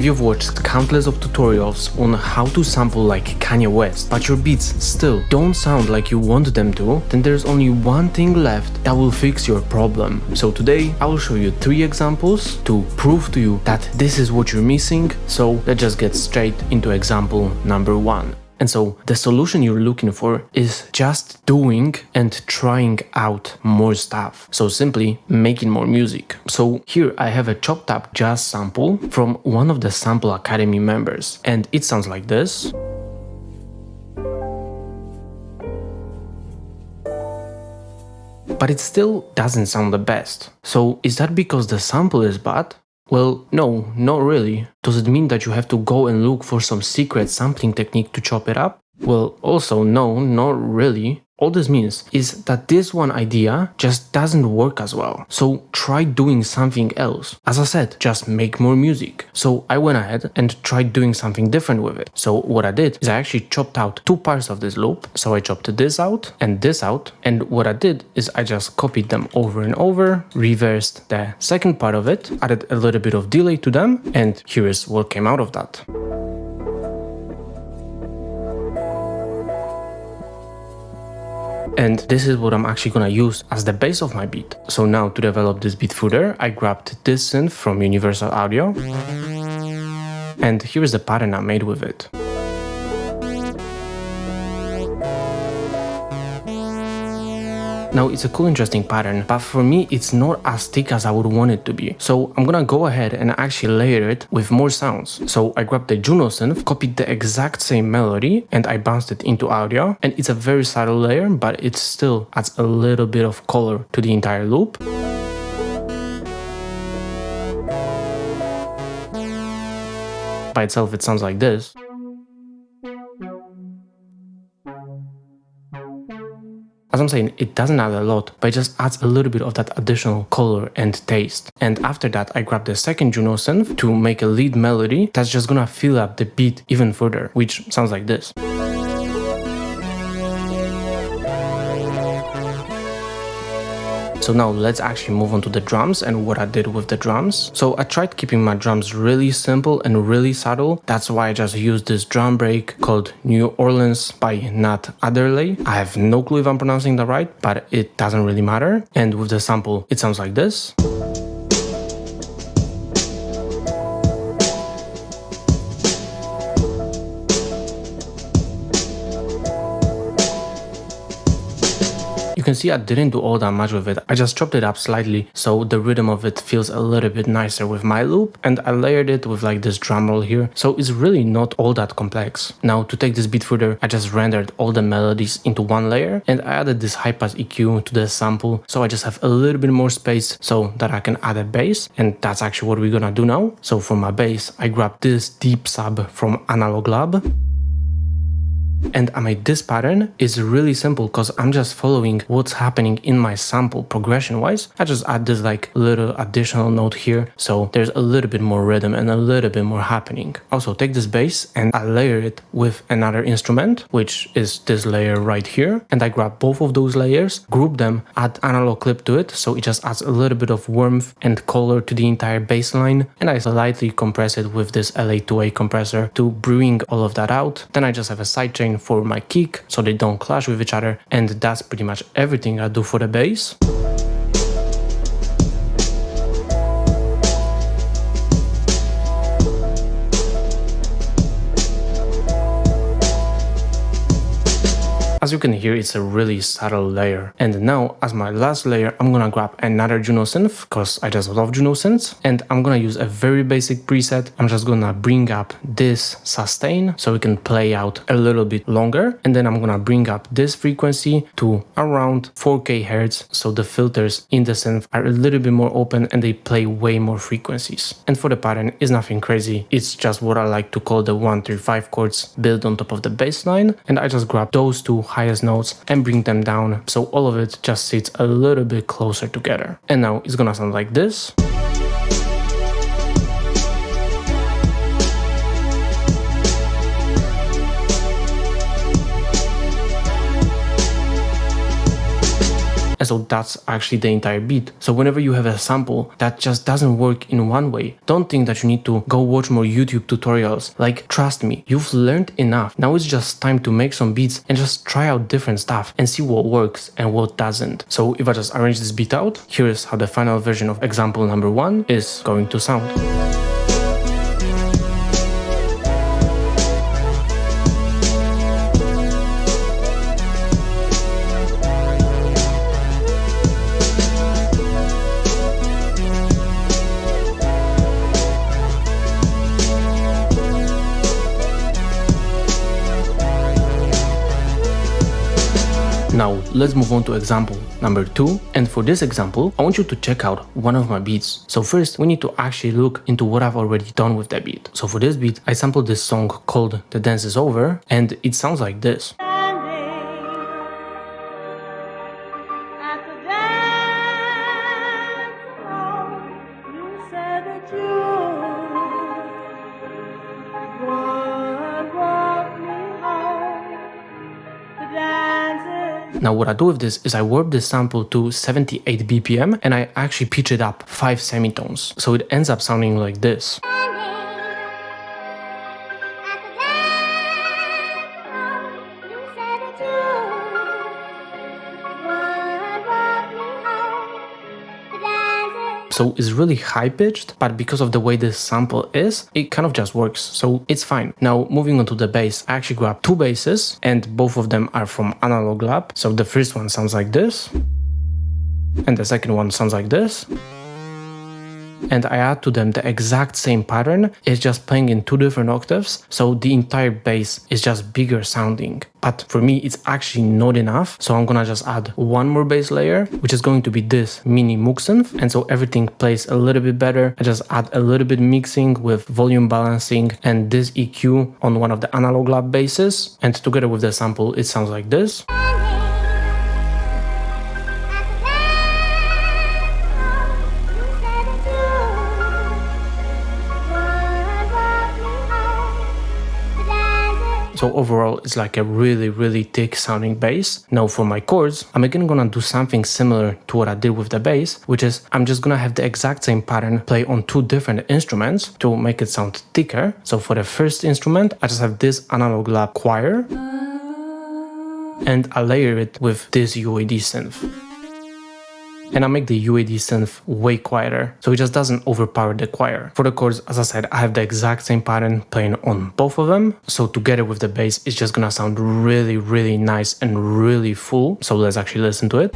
If you've watched countless of tutorials on how to sample like Kanye West, but your beats still don't sound like you want them to, then there's only one thing left that will fix your problem. So today I will show you 3 examples to prove to you that this is what you're missing. So let's just get straight into example number 1. And so the solution you're looking for is just doing and trying out more stuff. So simply making more music. So here I have a chopped up jazz sample from one of the Sample Academy members, and it sounds like this. But it still doesn't sound the best. So is that because the sample is bad? Well, no, not really. Does it mean that you have to go and look for some secret sampling technique to chop it up? Well, also no, not really. All this means is that this one idea just doesn't work as well. So try doing something else. As I said, just make more music. So I went ahead and tried doing something different with it. So what I did is I actually chopped out 2 parts of this loop. So I chopped this out. And what I did is I just copied them over and over, reversed the second part of it, added a little bit of delay to them, and here is what came out of that. And this is what I'm actually gonna use as the base of my beat. So now to develop this beat further, I grabbed this synth from Universal Audio. And here is the pattern I made with it. Now it's a cool interesting pattern, but for me it's not as thick as I would want it to be. So I'm gonna go ahead and actually layer it with more sounds. So I grabbed the Juno synth, copied the exact same melody, and I bounced it into audio. And it's a very subtle layer, but it still adds a little bit of color to the entire loop. By itself it sounds like this. As I'm saying, it doesn't add a lot, but it just adds a little bit of that additional color and taste. And after that, I grabbed the second Juno synth to make a lead melody that's just gonna fill up the beat even further, which sounds like this. So now let's actually move on to the drums and what I did with the drums. So I tried keeping my drums really simple and really subtle. That's why I just used this drum break called New Orleans by Nat Adderley. I have no clue if I'm pronouncing that right, but it doesn't really matter. And with the sample, it sounds like this. You can see I didn't do all that much with it. I just chopped it up slightly so the rhythm of it feels a little bit nicer with my loop, and I layered it with like this drum roll here, so it's really not all that complex. Now to take this beat further, I just rendered all the melodies into one layer, and I added this high pass EQ to the sample, so I just have a little bit more space so that I can add a bass, and that's actually what we're gonna do now. So for my bass, I grabbed this deep sub from Analog Lab. And I made this pattern. It's really simple because I'm just following what's happening in my sample progression wise. I just add this like little additional note here, so there's a little bit more rhythm and a little bit more happening. Also take this bass and I layer it with another instrument, which is this layer right here. And I grab both of those layers, group them, add analog clip to it, so it just adds a little bit of warmth and color to the entire bass line. And I slightly compress it with this LA2A compressor to bring all of that out. Then I just have a sidechain for my kick so they don't clash with each other, and that's pretty much everything I do for the bass. As you can hear, it's a really subtle layer. And now, as my last layer, I'm gonna grab another Juno synth, because I just love Juno synths, and I'm gonna use a very basic preset. I'm just gonna bring up this sustain so we can play out a little bit longer, and then I'm gonna bring up this frequency to around 4K hertz, so the filters in the synth are a little bit more open and they play way more frequencies. And for the pattern, it's nothing crazy, it's just what I like to call the 1-3-5 chords built on top of the bass line, and I just grab those two highest notes and bring them down so all of it just sits a little bit closer together. And now it's gonna sound like this. And so that's actually the entire beat. So whenever you have a sample that just doesn't work in one way, don't think that you need to go watch more YouTube tutorials. Like, trust me, you've learned enough. Now it's just time to make some beats and just try out different stuff and see what works and what doesn't. So if I just arrange this beat out, here's how the final version of example number 1 is going to sound. Now let's move on to example number 2, and for this example I want you to check out one of my beats. So first we need to actually look into what I've already done with that beat. So for this beat I sampled this song called The Dance Is Over, and it sounds like this. Now what I do with this is I warp this sample to 78 BPM and I actually pitch it up 5 semitones. So it ends up sounding like this. So it's really high pitched, but because of the way this sample is, it kind of just works. So it's fine. Now moving on to the bass, I actually grabbed 2 basses and both of them are from Analog Lab. So the first one sounds like this and the second one sounds like this. And I add to them the exact same pattern, it's just playing in 2 different octaves, so the entire bass is just bigger sounding. But for me it's actually not enough, so I'm gonna just add one more bass layer, which is going to be this mini Moog synth, and so everything plays a little bit better. I just add a little bit mixing with volume balancing and this EQ on one of the Analog Lab basses, and together with the sample it sounds like this. So overall, it's like a really thick sounding bass. Now for my chords, I'm again gonna do something similar to what I did with the bass, which is I'm just gonna have the exact same pattern play on 2 different instruments to make it sound thicker. So for the first instrument, I just have this Analog Lab choir and I layer it with this UAD synth. And I make the UAD synth way quieter, so it just doesn't overpower the choir. For the chords, as I said, I have the exact same pattern playing on both of them, so together with the bass, it's just gonna sound really nice and really full. So let's actually listen to it.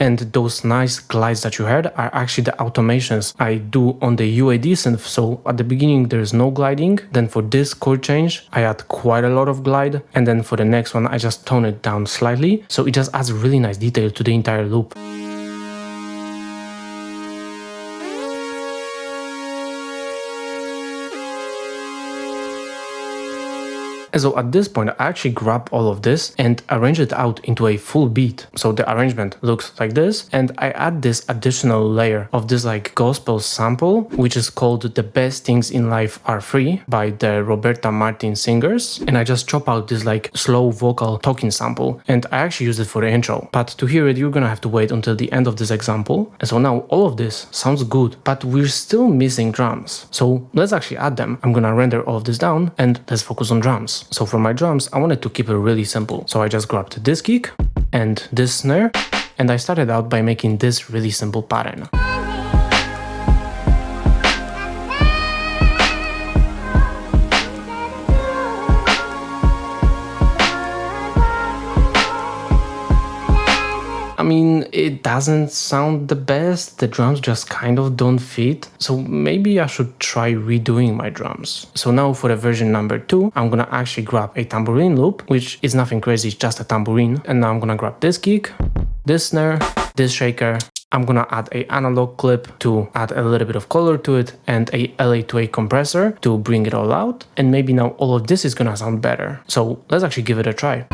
And those nice glides that you heard are actually the automations I do on the UAD synth. So at the beginning there is no gliding, then for this chord change I add quite a lot of glide, and then for the next one I just tone it down slightly, so it just adds really nice detail to the entire loop. And so at this point, I actually grab all of this and arrange it out into a full beat. So the arrangement looks like this, and I add this additional layer of this like gospel sample, which is called The Best Things in Life Are Free by the Roberta Martin Singers. And I just chop out this like slow vocal talking sample, and I actually use it for the intro. But to hear it, you're gonna have to wait until the end of this example. And so now all of this sounds good, but we're still missing drums. So let's actually add them. I'm gonna render all of this down and let's focus on drums. So for my drums, I wanted to keep it really simple. So I just grabbed this kick and this snare, and I started out by making this really simple pattern. I mean, it doesn't sound the best, the drums just kind of don't fit, so maybe I should try redoing my drums. So now for the version number 2, I'm gonna actually grab a tambourine loop, which is nothing crazy, it's just a tambourine, and now I'm gonna grab this kick, this snare, this shaker. I'm gonna add a analog clip to add a little bit of color to it, and a LA2A compressor to bring it all out, and maybe now all of this is gonna sound better. So let's actually give it a try.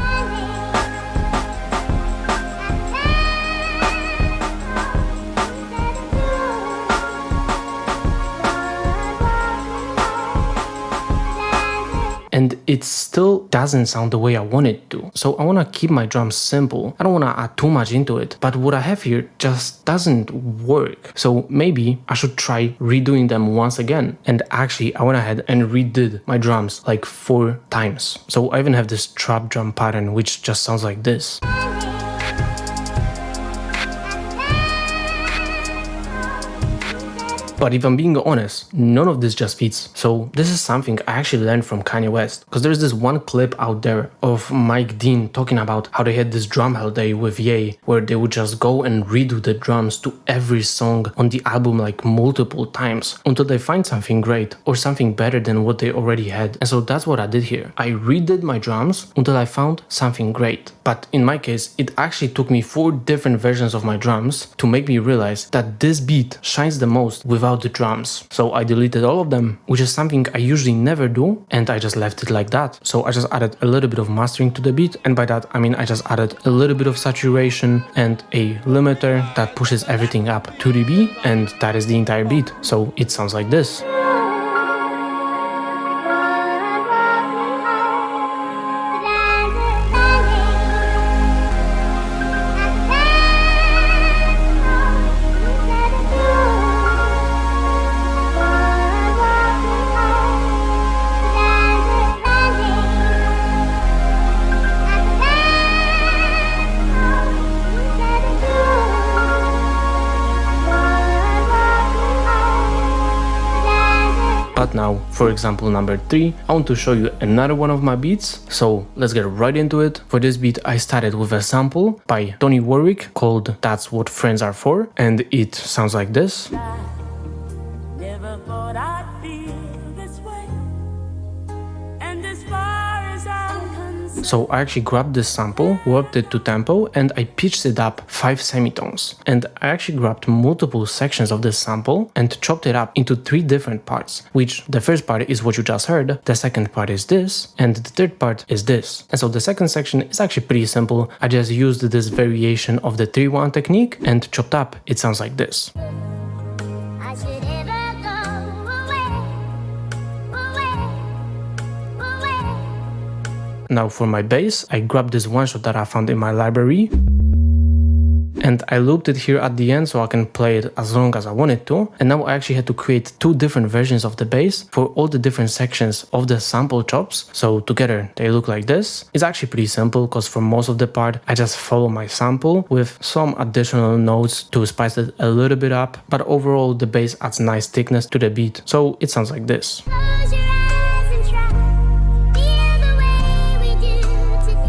and it still doesn't sound the way I want it to. So I want to keep my drums simple. I don't want to add too much into it, but what I have here just doesn't work. So maybe I should try redoing them once again. And actually I went ahead and redid my drums like 4 times. So I even have this trap drum pattern which just sounds like this. But if I'm being honest, none of this just fits. So this is something I actually learned from Kanye West. Because there's this one clip out there of Mike Dean talking about how they had this drum hell day with Ye, where they would just go and redo the drums to every song on the album like multiple times until they find something great or something better than what they already had. And so that's what I did here. I redid my drums until I found something great. But in my case, it actually took me 4 different versions of my drums to make me realize that this beat shines the most without the drums. So I deleted all of them, which is something I usually never do, and I just left it like that. So I just added a little bit of mastering to the beat, and by that I mean I just added a little bit of saturation and a limiter that pushes everything up 2 dB, and that is the entire beat. So it sounds like this. But now, for example number 3, I want to show you another one of my beats, so let's get right into it. For this beat I started with a sample by Tony Warwick called That's What Friends Are For, and it sounds like this. Never thought I'd feel this way. And as far as I'm concerned, So I actually grabbed this sample, worked it to tempo, and I pitched it up 5 semitones. And I actually grabbed multiple sections of this sample and chopped it up into 3 different parts, which the first part is what you just heard, the second part is this, and the third part is this. And so the second section is actually pretty simple. I just used this variation of the 3-1 technique and chopped up, it sounds like this. I should ever go away, away, away. Now for my bass, I grabbed this one shot that I found in my library, and I looped it here at the end so I can play it as long as I wanted to. And now I actually had to create 2 different versions of the bass for all the different sections of the sample chops. So together they look like this. It's actually pretty simple because for most of the part I just follow my sample with some additional notes to spice it a little bit up. But overall the bass adds nice thickness to the beat. So it sounds like this. Close your eyes and try, feel the way we do today,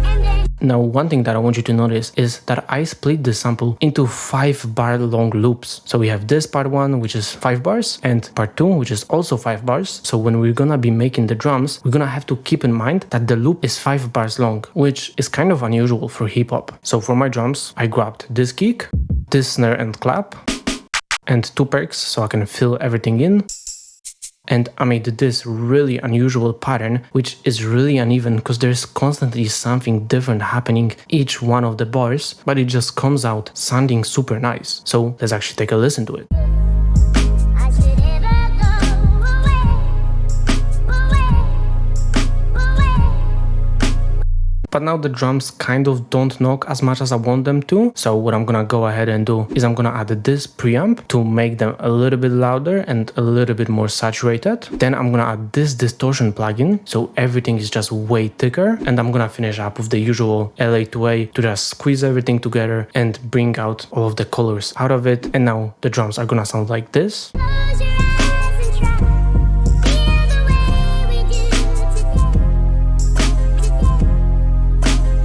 and then Now one thing that I want you to notice is that I split the sample into 5 bar long loops. So we have this part 1, which is 5 bars, and part 2, which is also 5 bars. So when we're gonna be making the drums, we're gonna have to keep in mind that the loop is 5 bars long, which is kind of unusual for hip hop. So for my drums, I grabbed this kick, this snare and clap, and 2 perks so I can fill everything in. And I made this really unusual pattern, which is really uneven because there's constantly something different happening each one of the bars, but it just comes out sounding super nice. So let's actually take a listen to it. I should ever go away, away, away. But now the drums kind of don't knock as much as I want them to. So what I'm gonna go ahead and do is I'm gonna add this preamp to make them a little bit louder and a little bit more saturated. Then I'm gonna add this distortion plugin so everything is just way thicker. And I'm gonna finish up with the usual LA2A to just squeeze everything together and bring out all of the colors out of it. And now the drums are gonna sound like this. Close your eyes and try, feel the way we do today,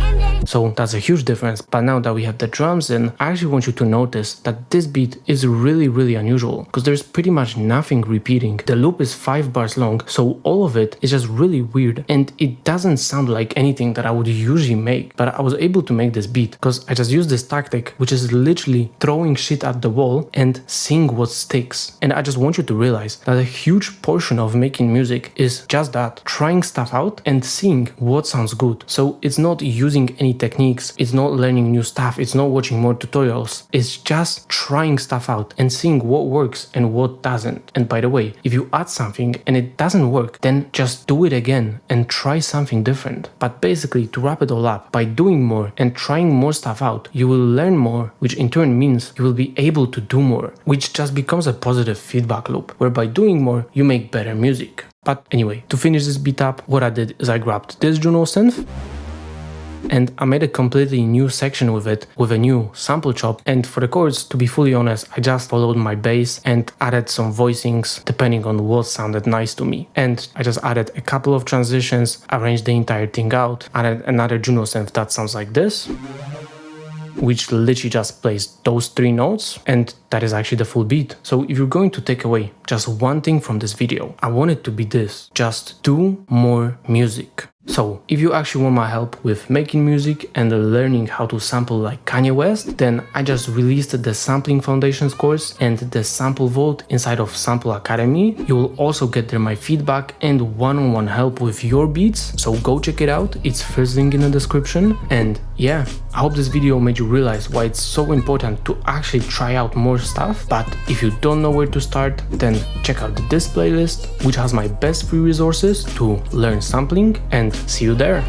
and then So that's a huge difference. But now that we have the drums in, I actually want you to notice that this beat is really unusual because there's pretty much nothing repeating. The loop is 5 bars long, so all of it is just really weird and it doesn't sound like anything that I would usually make. But I was able to make this beat because I just used this tactic, which is literally throwing shit at the wall and seeing what sticks. And I just want you to realize that a huge portion of making music is just that, trying stuff out and seeing what sounds good. So it's not using any techniques, it's not learning new stuff, it's not watching more tutorials. It's just trying stuff out and seeing what works and what doesn't. And by the way, if you add something and it doesn't work, then just do it again and try something different. But basically, to wrap it all up, by doing more and trying more stuff out, you will learn more, which in turn means you will be able to do more, which just becomes a positive feedback loop, where by doing more, you make better music. But anyway, to finish this beat up, what I did is I grabbed this Juno synth and I made a completely new section with it, with a new sample chop. And for the chords, to be fully honest, I just followed my bass and added some voicings depending on what sounded nice to me. And I just added a couple of transitions, arranged the entire thing out, added another Juno synth that sounds like this, which literally just plays those 3 notes, and that is actually the full beat. So if you're going to take away just one thing from this video, I want it to be this: just do more music. So if you actually want my help with making music and learning how to sample like Kanye West, then I just released the Sampling Foundations course and the Sample Vault inside of Sample Academy. You will also get there my feedback and one-on-one help with your beats, so go check it out. It's first link in the description. And yeah, I hope this video made you realize why it's so important to actually try out more stuff. But if you don't know where to start, then check out this playlist, which has my best free resources to learn sampling, and see you there.